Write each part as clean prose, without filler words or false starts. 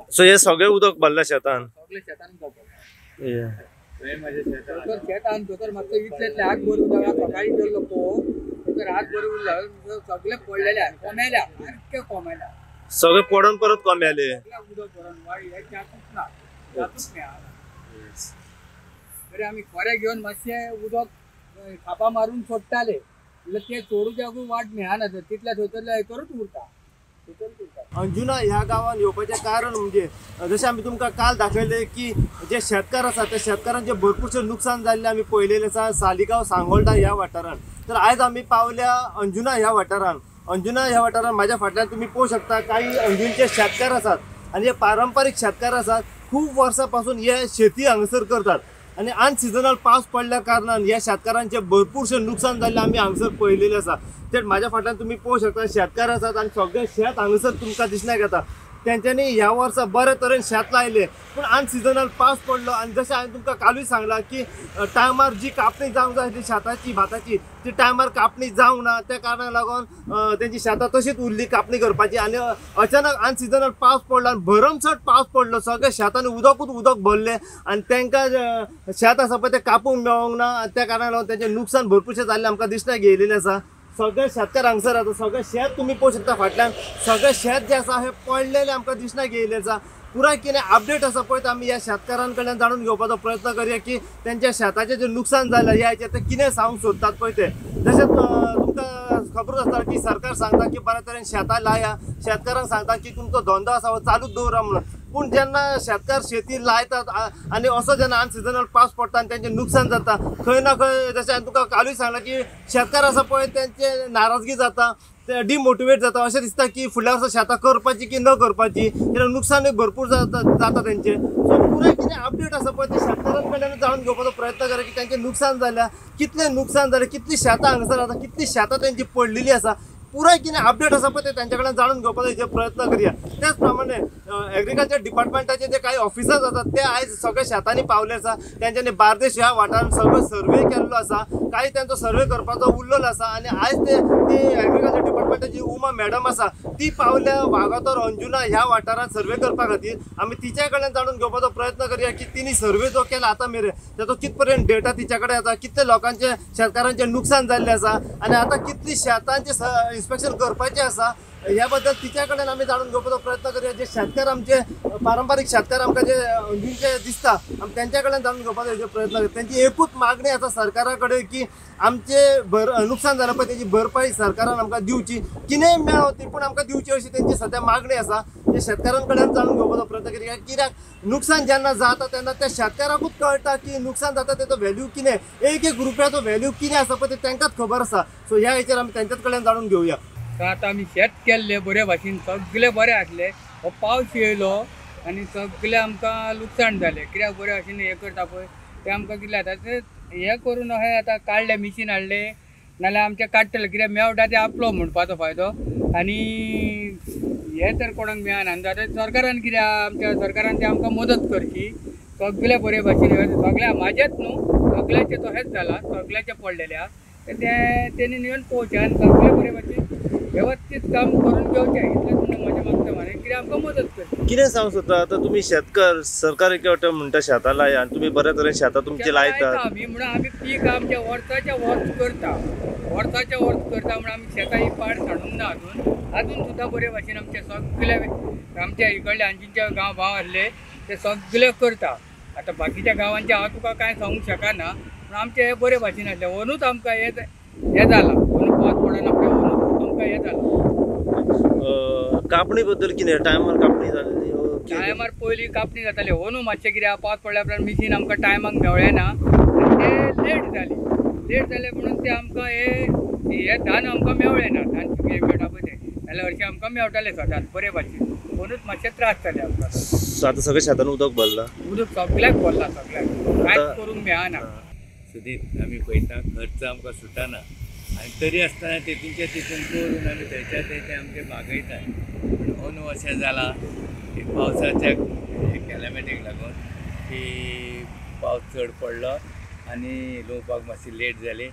So हे सगळे उदक भरला शेतान शेतान मातसो इतले हात भर उदक सकाळी गेल्लो पळोवंक हात भर उरला सगळे पडलेले कोमेल्या सारके कोमेल्या सगळे पडून परत कोमेले उदक भरून बरे आम्ही खोरे घेऊन मातशे उदक खापा मारून सोडटाले ते चोरूच्या वाट मेळना तितल्या थंयसरले हे करूच उरता. अंजुना ह्या गावात येवपाचें कारण म्हणजे जशें आमी तुमकां काल दाखयलें की जे शेतकार आसा त्या शेतकारांचे भरपूरशे नुकसान जाल्ले आमी पळयलेलें आसा सालिगांव सांगोळडा ह्या वाठारांत. तर आयज आमी पावल्या अंजुना ह्या वाठारांत. अंजुना ह्या वाठारांत म्हाज्या फाटल्यान तुमी पळोवंक शकता काही अंजुनचे शेतकार आसात आनी हे पारंपारीक शेतकार आसात. खूब वर्सां पासून हे शेती हांगासर करतात आनी अनसिजनल पावस पडल्या कारणान ह्या शेतकारांचे भरपूरशे नुकसान जाल्ले आमी हांगासर पळयलेलें आसा. ते म्हाज्या फाटल्यान तुमी पळोवंक शकता शेतकार आसात आनी सगळे शेत हांगासर तुमकां दिसण्याक येता. तेंच्यांनी ह्या वर्सा बरे तरेन शेत लायले पूण अनसिजनल पावस पडलो आनी जशें हांवें तुमकां कालूय सांगलां की टायमार जी कापणी जावंक जाय आसली शेताची भाताची ती टायमार कापणी जावंक ना. त्या कारणाक लागून तेंची शेतां तशीच उरली कापणी करपाची आनी अचानक अनसिजनल पावस पडलो आनी भरमसाट पावस पडलो. सगळे शेतांनी उदकूच उदक भरलें आनी तांकां शेत आसा पळय तें कापूंक मेळोंक ना. त्या कारणाक लागून तेंचें नुकसान भरपूरशें जाल्लें आमकां दिसण्याक येयलेलें आसा. सगळे शेतकार हांगासर आता सगळे शेत तुम्ही पळोवंक शकता फाटल्यान सगळे शेत जे आसा हे पडलेले आमकां दिसण्याक येयलें आसा. पुराय कितें अपडेट आसा पळय आमी ह्या शेतकारां कडल्यान जाणून घेवपाचो प्रयत्न करया की तेंच्या शेताचें जें नुकसान जालें ह्या हाचेर ते कितें सांगूंक सोदतात पळय ते. जशें तुमकां खबरूच आसता की सरकार सांगता की बऱ्या तरेन शेतां लाया शेतकारांक सांगता की तुमचो धंदो आसा हो चालूच दवरा म्हणून. पूण जेन्ना शेतकार शेती लायतात आनी असो जेन्ना अनसिजनल पावस पडटा आनी तेंचें नुकसान जाता खंय ना खंय जशें हांवें तुका कालूय सांगलां की शेतकार आसा पळय तेंचे नाराजगी जाता ते डिमोटिवेट जाता. अशें दिसता की फुडल्या वर्सा शेतां करपाची की न करपाची कित्याक नुकसानूय भरपूर जाता तेंचें. सो पुराय कितें अपडेट आसा पळय ते शेतकारां कडल्यान जाणून घेवपाचो प्रयत्न करा की तेंचें नुकसान जाल्या कितलें नुकसान जालें कितलीं शेतां हांगासर आसा कितलीं शेतां तेंची पडलेलीं आसा. पुराय कितें अपडेट आसा पळय ते तेंच्या कडल्यान जाणून घेवपाचो प्रयत्न करुया. त्याच प्रमाणे एग्रीकल्चर डिपार्टमेंटाचे जे काही ऑफिसर्स आसात ते आयज सगळे शेतांनी पावले आसा. तेंच्यांनी बार्देश ह्या वाठारांत सगळो सर्वे केल्लो आसा. काही तेंचो सर्वे करपाचो उरलेलो आसा आनी आयज ती एग्रीकल्चर डिपार्टमेंटाची उमा मॅडम आसा ती पावल्या वागातोर अंजुना ह्या वाठारांत सर्वे करपा खातीर. आमी तिच्या कडल्यान जाणून घेवपाचो प्रयत्न करुया की तिणी सर्वे जो केला आतां मेरेन ताचो कित पर्यंत डेटा तिच्या कडेन आसा कितले लोकांचे शेतकारांचे नुकसान जाल्लें आसा आनी आतां कितली शेतांचे इन्स्पेक्शन करपाचें आसा ह्या बद्दल तिच्या कडेन आमी जाणून घेवपाचो प्रयत्न करुया. जे शेतकार आमचे पारंपारीक शेतकार आमकां जे अंजुनचे दिसता आमी तेंच्या कडल्यान जाणून घेवपाचो प्रयत्न करुया. तेंची एकूच मागणी आसा सरकारा कडेन की आमचे नुकसान जालां पळय तेजी भरपाई सरकारान आमकां दिवची कितेंय मेळो ती पूण आमकां दिवची अशी तेंची सद्या मागणी आसा. ते शेतकारां कडल्यान जाणून घेवपाचो प्रयत्न करुया कित्याक नुकसान जेन्ना जाता तेन्ना त्या शेतकाराकूच कळटा की नुकसान जाता तेचो व्हॅल्यू कितें एक एक रुपयाचो व्हॅल्यू कितें आसा पळय ते तांकांच खबर आसा. सो ह्या हेचेर आमी तेंच्याच कडल्यान जाणून घेवया. आतां आमी शेत केल्ले बरे भाशेन सगळे बरे आसले हो पावस येयलो आनी सगळे आमकां लुकसाण जालें कित्याक बरे भाशेन हे करता पळय ते आमकां कितले जाता ते हे करून अशें आतां काडले मिशीन हाडले नाल्यार आमचे काडटले कित्याक मेवटा ते आपलो म्हणपाचो फायदो आनी हे तर कोणाक मेळना आनी जाता सरकारान कित्याक आमच्या सरकारान ते आमकां मदत करची सगळे बरे भाशेन सगळ्या म्हाजेच न्हू सगळ्याचे तशेंच जाला सगळ्याचे पडलेले आहा तेणी येवन पळोवचें आनी सगळे बरे भाशेन व्यवस्थित काम करून घेवचें इतलें तुमकां म्हजें मागता म्हणे कित्याक आमकां मदत करची. कितें सांगूंक सोदता आतां तुमी शेतकार सरकार एक वाटेन म्हणटा शेतां लाया आनी तुमी बऱ्या तरेन शेतां तुमची लायतात आमी म्हणून आमी पीक आमचे वर्साच्या वर्स करता म्हणून आमी शेतां ही पाड साडूंक ना अजून सुद्दां बरे भाशेन आमचे सगळे आमच्या इकडले आंजींचे गांव भाव आसले ते सगळे करता. आतां बाकीच्या गांवांचे हांव तुका कांय सांगूंक शकना पूण आमचे हे बरे भाशेन आसले अंदूच आमकां हे जाला अंदू पावस पडना फुडें अंदूच आमकां हे जाला. कापणी बद्दल कितें टायमार कापणी जाल्ली टायमार पयलीं कापणी जाताली अंदू मातशें कित्याक पावस पडल्या उपरांत मिशीन आमकां टायमाक मेवळें ना आनी ते लेट जाले म्हणून ते आमकां हे धान आमकां मेवळें ना धान हे मेळटा पळय ते नाल्यार हरशीं आमकां मेवटाले सदांच बरे भाशेन अंदूच मातशें त्रास जाले आमकां. आतां सगळ्या शेतान उदक भरला उदक सगळ्याक भरला सगळ्याक कांयच करूंक मेळना. सुदीत आमी पळयता खर्च आमकां सुटना आनी तरी आसतना तितून करून आमी थंयच्या आमचे बागयतात पूण अंदू अशें जालां की पावसाच्या कॅलेमिटीक लागून की पावस चड पडलो आनी लुवपाक मातशी लेट जाली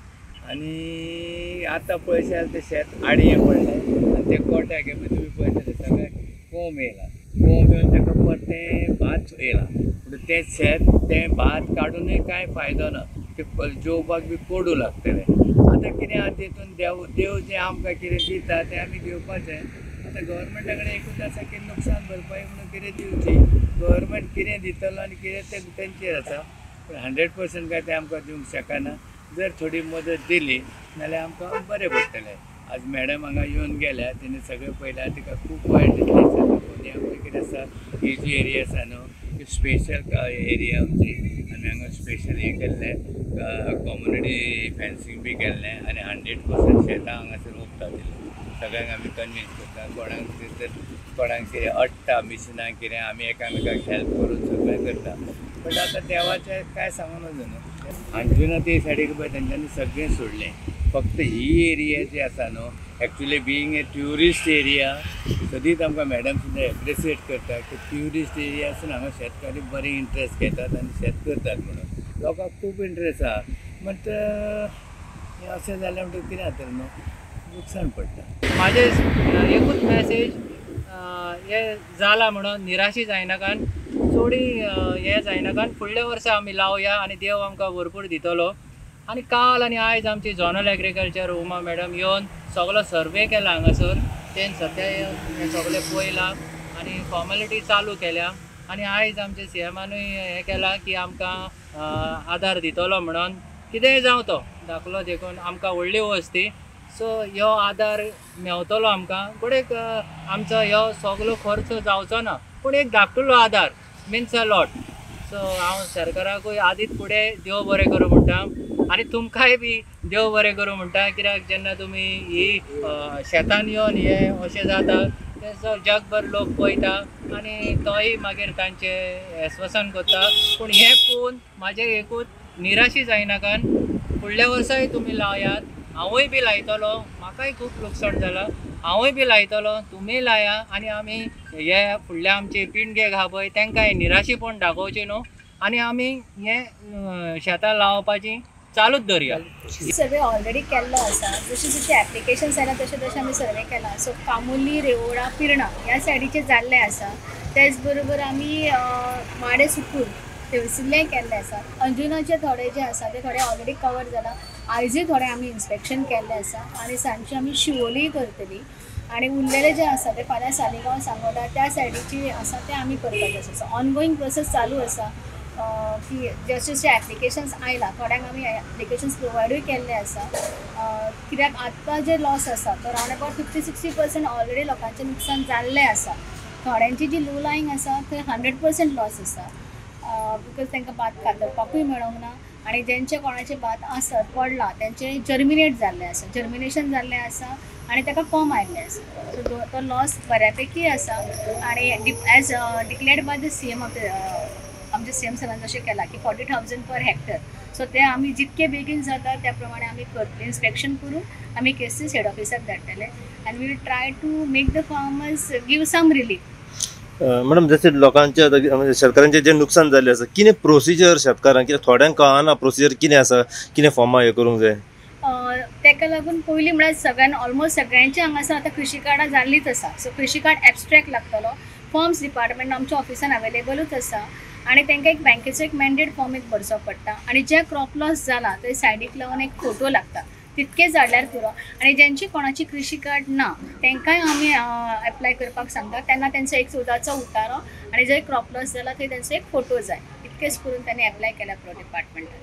आनी आतां पळयशाल ते शेत आडयें पडलें आनी ते कोट्याक तुमी पळयतले सगळें कोंब येयला, कोंब येवन ताका परतें भात येयला. पूण तें शेत तें भात काडूनय कांय फायदो ना, ते जेवपाक बी कोडू लागतले. आतां कितें आहा तेतून देव जें आमकां कितें दिता तें आमी घेवपाचें. आतां गव्हर्मेंटा कडेन एकूच आसा की नुकसान भरपाई म्हणून कितें दिवची. गव्हर्मेंट कितें दितलो आनी कितें तें तेंचेर आसा. पूण 100% काय ते आमकां दिवंक शकना. जर थोडी मदत दिली नाल्यार आमकां बरें पडटलें. आज मॅडम हांगा येवन गेल्या, तेणी सगळें पळयल्यार तिका खूब वायट दिसलें. आमकां कितें आसा ही जी एरिया आसा न्हू, स्पेशल एरिया आमची, आमी हांगा स्पेशल हें केल्लें कम्युनिटी फेन्सींग बी केल्लें आनी 100% शेतां हांगासर रोंपता दिलें. सगळ्यांक आमी कन्विन्स करता. कोणाक कितें अडटा मिशिनां कितें आमी एकामेकाक हेल्प करून सगळें करता. बट आतां देवाचें कांय सांगूं नजो न्हू. अंजुना ते सायडीक पळय तेंच्यांनी सगळें सोडलें. फक्त ही एरिया जी आसा न्हू, एक्चुली बिईंग ए ट्युरिस्ट एरिया, सदींच आमकां मॅडम सुद्दां एप्रिशिएट करता की ट्युरिस्ट एरिया आसून हांगा शेतकारी बरें इंट्रस्ट घेतात आनी शेत करतात म्हणून. लोकांक खूब इंट्रस्ट आहा. बट हें अशें जालें म्हणटकीर कितें जातलें न्हू, नुकसान पडटा. माझे एकूच मॅसेज हे जाला म्हणून निराशी जायनाकान, चोडी हे जायनाकान फुडल्या वर्सा आमी लावया आनी देव आमकां भरपूर दितलो. आनी काल आनी आयज आमची झोनल एग्रीकल्चर उमा मॅडम येवन सगळो सर्वे केला हांगासर. तें सद्या हें सगळें पळयलां आनी फॉर्मेलिटी चालू केल्या. आनी आयज आमच्या सीएमानूय हें केलां की आमकां आदार दितलो म्हणून. कितेंय जावं तो दाखलो देखून आमकां व्हडली वस्त ती. सो ह्यो आदार मेवतलो आमकां. पूण एक आमचो ह्यो सगळो खर्च जावचो ना, पूण एक धाकटुलो आदार मिन्स अ लॉट. सो हांव सरकाराकूय आदीत फुडें देव बरें करूं म्हणटा आनी तुमकांय बी देव बरें करूं म्हणटा. कित्याक जेन्ना तुमी ही शेतान येवन हें अशें जाता तें जगभर लोक पळयता आनी तोय मागीर तांचें एस्वसन करता. पूण हें पळोवन म्हाजें एकूच निराशी जायनाकान फुडल्या वर्साय तुमी लावयात. हांवूय बी लायतलो, म्हाकाय खूब लुकसाण जालां. हांवूय बी लायतलो, तुमी लाया आनी आमी हे फुडल्या आमचे पिणगे आहा पळय तांकां निराशीपण दाखोवचें न्हू आनी आमी हें शेतां लावपाची चालूच दवरया. सर्वे ऑलरेडी केल्लो आसा. जशें जशें एप्लिकेशन्स आयला तशें तशें आमी सर्वे केला. सो कामुली, रेवोडा, पिर्णा ह्या सायडीचे जाल्ले आसा. तेच बरोबर आमी माडे सुकूर थंयसरलेंय केल्लें आसा. अंजुनाचे थोडे जे आसा ते थोडे ऑलरेडी कवर जाला. आयजूय थोडे आमी इन्स्पेक्शन केल्लें आसा आनी सांजची आमी शिवोलीय करतली. आनी उरलेले जे आसा ते फाल्यां सालिगांव सांगोडा त्या सायडीची आसा ते आमी करपाचे आसा. ऑनगोईंग प्रोसेस चालू आसा की जशे जशे एप्लिकेशन्स आयला थोड्यांक आमी एप्लिकेशन्स प्रोवायडूय केल्ले आसा. कित्याक आत्तां जे लॉस आसा तो रावंड अबावट 50-60% ऑलरेडी लोकांचें नुकसान जाल्लें आसा. थोड्यांची जी लो लायंग आसा थंय 100% लॉस आसा. बिकॉज तांकां भात कातरपाकूय मेळोंक ना आनी जेंचे कोणाचे भात आसत पडला तेंचे जर्मिनेट जाल्ले आसा, जर्मिनेशन जाल्लें आसा आनी ताका कॉम आयिल्लें आसा. सो तो लॉस बऱ्यापैकी आसा. आनी as declared by the CM of आमचे CM सरान जशें केलां की 40,000 पर हेक्टर. सो ते आमी जितके बेगीन जाता त्या प्रमाणे आमी करतले. इन्स्पेक्शन करून आमी केसीस हेड ऑफिसाक धाडटले आनी we will try to make the farmers give some relief. Madam जसे लोकांचे म्हणजे शेतकऱ्यांचे जे नुकसान जाल्लें आसा कितें प्रोसिजर शेतकारांक कितें थोड्यांक कळना प्रोसिजर कितें आसा, कितें फॉर्मां हें करूंक जाय? ताका लागून पयलीं म्हळ्यार सगळ्यांनी ऑलमोस्ट सगळ्यांचे हांगासर आतां कृशी कार्डां जाल्लीच आसा. सो कृशी कार्ड एब्स्ट्रॅक्ट लागतलो. फॉर्म्स डिपार्टमेंट आमच्या ऑफिसान अवेलेबलूच आसा आनी तांकां एक बँकेचो एक मॅन्डेट फॉर्म एक भरचो पडटा आनी जे क्रॉप लॉस जाला थंय सायडीक लावन एक फोटो लागता. तितकें धाडल्यार पुरो. आनी जेंची कोणाची कृशी कार्ड ना तांकांय आमी एप्लाय करपाक सांगता. तेन्ना तेंचो एक 14चो उतारो आनी जंय क्रॉप लॉस जाला थंय तेंचो एक फोटो जाय. इतकेंच करून तांणी एप्लाय केला पुरो डिपार्टमेंटान.